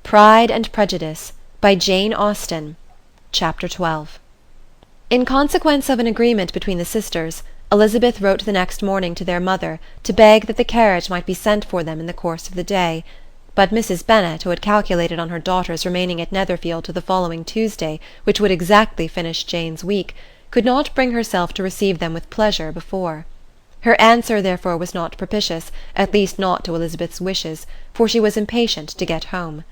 Pride and Prejudice by Jane Austen. Chapter 12. In consequence of an agreement between the sisters, Elizabeth wrote the next morning to their mother to beg that the carriage might be sent for them in the course of the day. But Mrs. Bennet, who had calculated on her daughters remaining at Netherfield till the following Tuesday, which would exactly finish Jane's week, could not bring herself to receive them with pleasure before. Her answer therefore was not propitious, at least not to Elizabeth's wishes, for she was impatient to get home.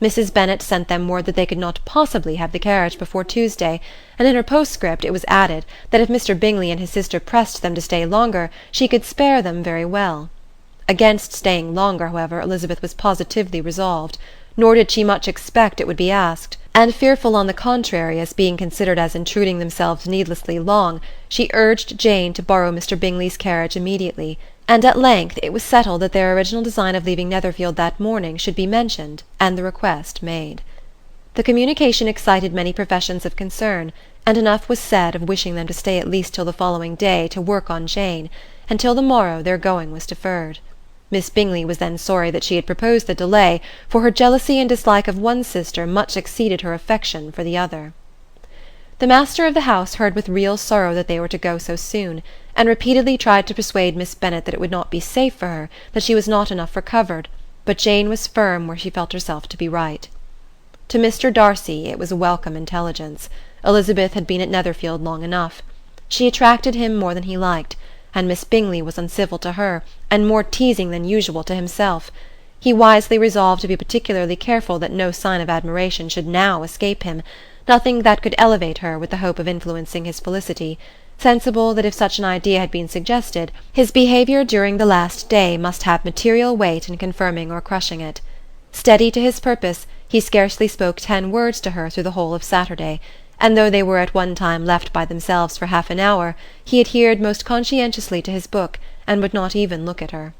Mrs. Bennet sent them word that they could not possibly have the carriage before Tuesday, and in her postscript it was added that if Mr. Bingley and his sister pressed them to stay longer, she could spare them very well. Against staying longer, however, Elizabeth was positively resolved, nor did she much expect it would be asked, and fearful on the contrary as being considered as intruding themselves needlessly long, she urged Jane to borrow Mr. Bingley's carriage immediately, and at length it was settled that their original design of leaving Netherfield that morning should be mentioned, and the request made. The communication excited many professions of concern, and enough was said of wishing them to stay at least till the following day to work on Jane, and till the morrow their going was deferred. Miss Bingley was then sorry that she had proposed the delay, for her jealousy and dislike of one sister much exceeded her affection for the other. The master of the house heard with real sorrow that they were to go so soon, and repeatedly tried to persuade Miss Bennet that it would not be safe for her, that she was not enough recovered, but Jane was firm where she felt herself to be right. To Mr. Darcy it was a welcome intelligence. Elizabeth had been at Netherfield long enough. She attracted him more than he liked, and Miss Bingley was uncivil to her, and more teasing than usual to himself. He wisely resolved to be particularly careful that no sign of admiration should now escape him, nothing that could elevate her with the hope of influencing his felicity, sensible that if such an idea had been suggested, his behaviour during the last day must have material weight in confirming or crushing it. Steady to his purpose, he scarcely spoke 10 words to her through the whole of Saturday, and though they were at one time left by themselves for half an hour, he adhered most conscientiously to his book, and would not even look at her.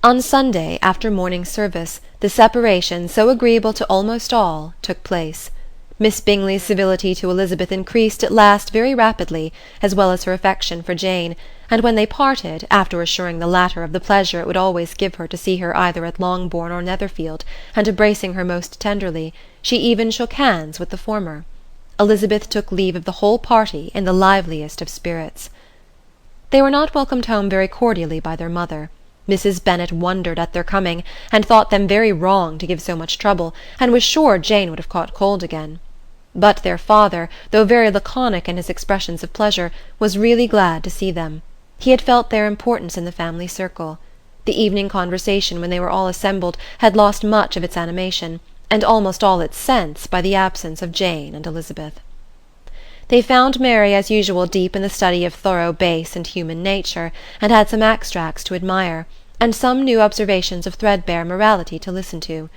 On Sunday, after morning service, the separation, so agreeable to almost all, took place. Miss Bingley's civility to Elizabeth increased at last very rapidly, as well as her affection for Jane, and when they parted, after assuring the latter of the pleasure it would always give her to see her either at Longbourn or Netherfield, and embracing her most tenderly, she even shook hands with the former. Elizabeth took leave of the whole party in the liveliest of spirits. They were not welcomed home very cordially by their mother. Mrs. Bennet wondered at their coming, and thought them very wrong to give so much trouble, and was sure Jane would have caught cold again. But their father, though very laconic in his expressions of pleasure, was really glad to see them. He had felt their importance in the family circle. The evening conversation, when they were all assembled, had lost much of its animation, and almost all its sense, by the absence of Jane and Elizabeth. They found Mary as usual deep in the study of thorough base and human nature, and had some extracts to admire, and some new observations of threadbare morality to listen to.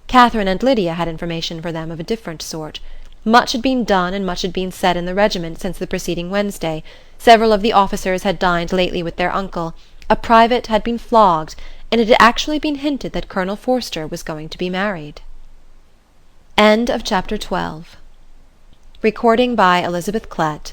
Catherine and Lydia had information for them of a different sort. Much had been done and much had been said in the regiment since the preceding Wednesday. Several of the officers had dined lately with their uncle, a private had been flogged, and it had actually been hinted that Colonel Forster was going to be married. End of chapter 12. Recording by Elizabeth Klett.